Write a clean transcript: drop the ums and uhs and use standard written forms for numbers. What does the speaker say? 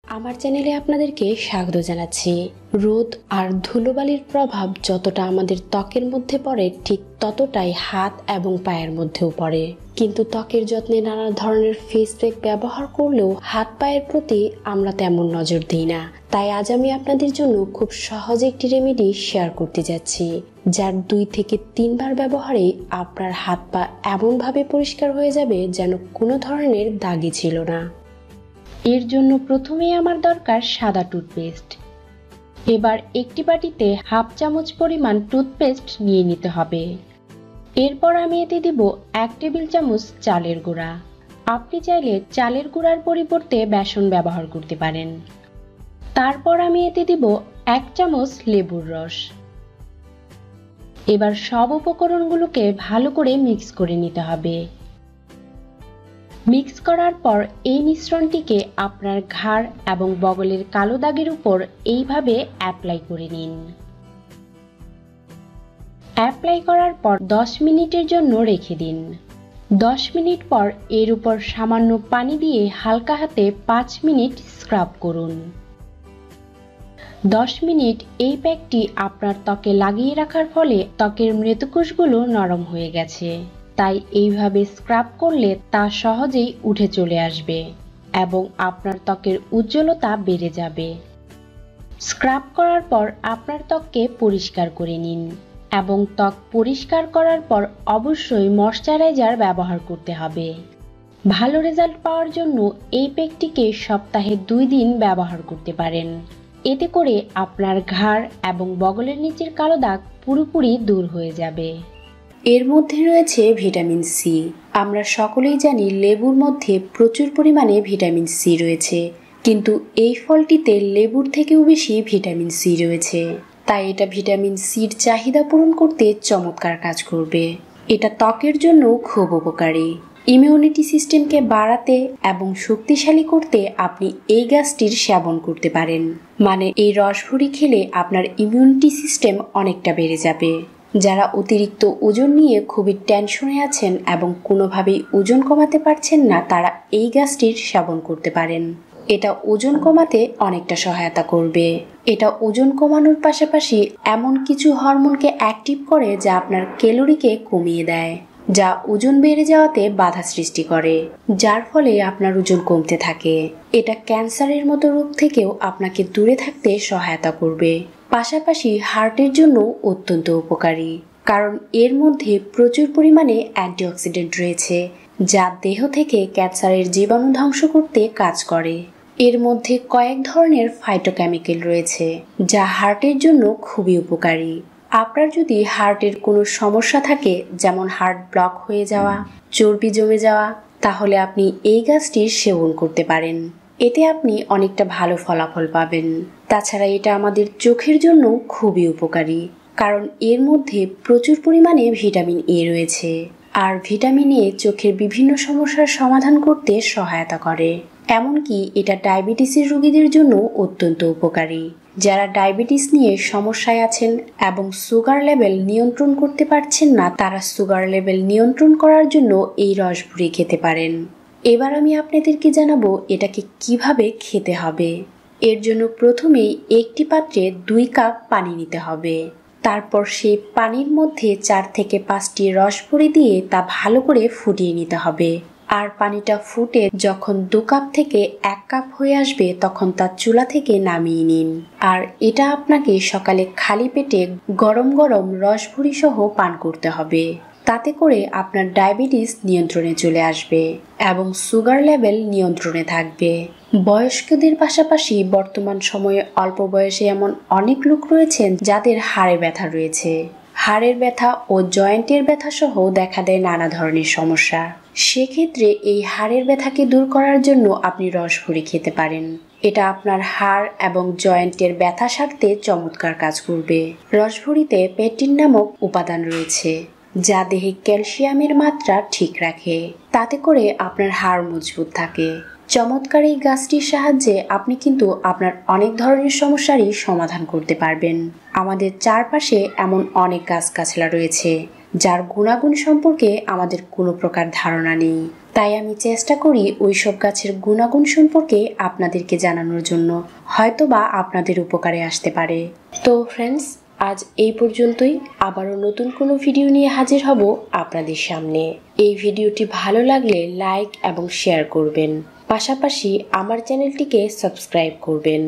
আমার চ্যানেলে আপনাদেরকে স্বাগত জানাচ্ছি। রোদ আর ধুলোবালির প্রভাব যতটা আমাদের ত্বকের মধ্যে পড়ে ঠিক ততটাই হাত এবং পায়ের মধ্যেও পড়ে। কিন্তু ত্বকের যত্নে নানা ধরনের ফেস প্যাক ব্যবহার করলেও হাত পায়ের প্রতি আমরা তেমন নজর দিই না। তাই আজ আমি আপনাদের জন্য খুব সহজ একটি রেমেডি শেয়ার করতে যাচ্ছি, যার 2 থেকে 3 বার ব্যবহারে আপনার হাত পা এমনভাবে পরিষ্কার হয়ে যাবে যেন কোনো ধরনের দাগই ছিল না। এর জন্য প্রথমেই আমার দরকার সাদা টুথপেস্ট। এবার একটি বাটিতে হাফ চামচ পরিমাণ টুথপেস্ট নিয়ে নিতে হবে। এরপর আমি এতে দিব 1 টেবিল চামচ চালের গুঁড়া। আপনি চাইলে চালের গুঁড়ার পরিবর্তে বেসন ব্যবহার করতে পারেন। তারপর আমি এতে দিব 1 চামচ লেবুর রস। এবার সব উপকরণগুলোকে ভালো করে মিক্স করে নিতে হবে। মিক্স করার পর এই মিশ্রণটিকে আপনার ঘাড় এবং বগলের কালো দাগের উপর এইভাবে অ্যাপ্লাই করে নিন। অ্যাপ্লাই করার পর 10 মিনিটের জন্য রেখে দিন। 10 মিনিট পর এর উপর সামান্য পানি দিয়ে হালকা হাতে 5 মিনিট স্ক্রাব করুন। 10 মিনিট এই প্যাকটি আপনার ত্বকে লাগিয়ে রাখার ফলে ত্বকের মৃতকোষগুলো নরম হয়ে গেছে। তাই এইভাবে স্ক্রাব করলে তা সহজেই উঠে চলে আসবে এবং আপনার ত্বকের উজ্জ্বলতা বেড়ে যাবে। স্ক্রাব করার পর আপনার ত্বককে পরিষ্কার করে নিন এবং ত্বক পরিষ্কার করার পর অবশ্যই ময়শ্চারাইজার ব্যবহার করতে হবে। ভালো রেজাল্ট পাওয়ার জন্য এই প্যাকটিকে সপ্তাহে 2 দিন ব্যবহার করতে পারেন। এতে করে আপনার ঘাড় এবং বগলের নিচের কালো দাগ পুরোপুরি দূর হয়ে যাবে। এর মধ্যে রয়েছে ভিটামিন সি। আমরা সকলেই জানি লেবুর মধ্যে প্রচুর পরিমাণে ভিটামিন সি রয়েছে, কিন্তু এই ফলটিতে লেবুর থেকেও বেশি ভিটামিন সি রয়েছে। তাই এটা ভিটামিন সির চাহিদা পূরণ করতে চমৎকার কাজ করবে। এটা ত্বকের জন্য খুব উপকারী। ইমিউনিটি সিস্টেমকে বাড়াতে এবং শক্তিশালী করতে আপনি এই গাছটির সেবন করতে পারেন। মানে এই রসভুঁড়ি খেলে আপনার ইমিউনিটি সিস্টেম অনেকটা বেড়ে যাবে। যারা অতিরিক্ত ওজন নিয়ে খুবই টেনশনে আছেন এবং কোনোভাবেই ওজন কমাতে পারছেন না, তারা এই গাছটির সেবন করতে পারেন। এটা ওজন কমাতে অনেকটা সহায়তা করবে। এটা ওজন কমানোর পাশাপাশি এমন কিছু হরমোনকে অ্যাক্টিভ করে যা আপনার ক্যালোরিকে কমিয়ে দেয়, যা ওজন বেড়ে যাওয়াতে বাধা সৃষ্টি করে, যার ফলে আপনার ওজন কমতে থাকে। এটা ক্যান্সারের মতো রোগ থেকেও আপনাকে দূরে থাকতে সহায়তা করবে। পাশাপাশি হার্টের জন্য অত্যন্ত উপকারী, কারণ এর মধ্যে প্রচুর পরিমাণে অ্যান্টিঅক্সিডেন্ট রয়েছে, যা দেহ থেকে ক্যান্সারের জীবাণু ধ্বংস করতে কাজ করে। এর মধ্যে কয়েক ধরনের ফাইটোকেমিক্যাল রয়েছে, যা হার্টের জন্য খুবই উপকারী। আপনার যদি হার্টের কোনো সমস্যা থাকে, যেমন হার্ট ব্লক হয়ে যাওয়া, চর্বি জমে যাওয়া, তাহলে আপনি এই গাছটির সেবন করতে পারেন। এতে আপনি অনেকটা ভালো ফলাফল পাবেন। তাছাড়া এটা আমাদের চোখের জন্য খুবই উপকারী, কারণ এর মধ্যে প্রচুর পরিমাণে ভিটামিন এ রয়েছে। আর ভিটামিন এ চোখের বিভিন্ন সমস্যার সমাধান করতে সহায়তা করে। এমনকি এটা ডায়াবেটিসের রোগীদের জন্য অত্যন্ত উপকারী। যারা ডায়াবেটিস নিয়ে সমস্যায় আছেন এবং সুগার লেভেল নিয়ন্ত্রণ করতে পারছেন না, তারা সুগার লেভেল নিয়ন্ত্রণ করার জন্য এই রসভুঁড়ি খেতে পারেন। এবার আমি আপনাদেরকে জানাবো এটাকে কিভাবে খেতে হবে। এর জন্য প্রথমেই একটি পাত্রে 2 কাপ পানি নিতে হবে। তারপর সেই পানির মধ্যে 4 থেকে 5টি রসভুঁড়ি দিয়ে তা ভালো করে ফুটিয়ে নিতে হবে। আর পানিটা ফুটে যখন 2 কাপ থেকে 1 কাপ হয়ে আসবে, তখন তা চুলা থেকে নামিয়ে নিন। আর এটা আপনাকে সকালে খালি পেটে গরম গরম রসভুঁড়ি সহ পান করতে হবে। তাতে করে আপনার ডায়াবেটিস নিয়ন্ত্রণে চলে আসবে এবং সুগার লেভেল নিয়ন্ত্রণে থাকবে। বয়স্কদের পাশাপাশি বর্তমান সময়ে অল্প বয়সে এমন অনেক লোক রয়েছেন যাদের হাড়ে ব্যথা রয়েছে। হাড়ের ব্যথা ও জয়েন্টের ব্যথা সহ দেখা দেয় নানা ধরনের সমস্যা। সেক্ষেত্রে এই হাড়ের ব্যথাকে দূর করার জন্য আপনি রসভুঁড়ি খেতে পারেন। এটা আপনার হাড় এবং জয়েন্টের ব্যথা সারতে চমৎকার কাজ করবে। রসভুঁড়িতে পেকটিন নামক উপাদান রয়েছে, যা দেহে ক্যালসিয়ামের মাত্রা ঠিক রাখে। তাতে করে আপনার হাড় মজবুত থাকে। চমৎকার এই গাছটির সাহায্যে আপনি কিন্তু আপনার অনেক ধরনের সমস্যারই সমাধান করতে পারবেন। আমাদের চারপাশে এমন অনেক গাছগাছলা রয়েছে, যার গুণাগুণ সম্পর্কে আমাদের কোনো প্রকার ধারণা নেই। তাই আমি চেষ্টা করি ওইসব গাছের গুণাগুণ সম্পর্কে আপনাদেরকে জানানোর জন্য, হয়তোবা আপনাদের উপকারে আসতে পারে। তো ফ্রেন্ডস, আজ এই পর্যন্তই। আবারও নতুন কোনো ভিডিও নিয়ে হাজির হব আপনাদের সামনে। এই ভিডিওটি ভালো লাগলে লাইক এবং শেয়ার করবেন, পাশাপাশি আমার চ্যানেলটিকে সাবস্ক্রাইব করবেন।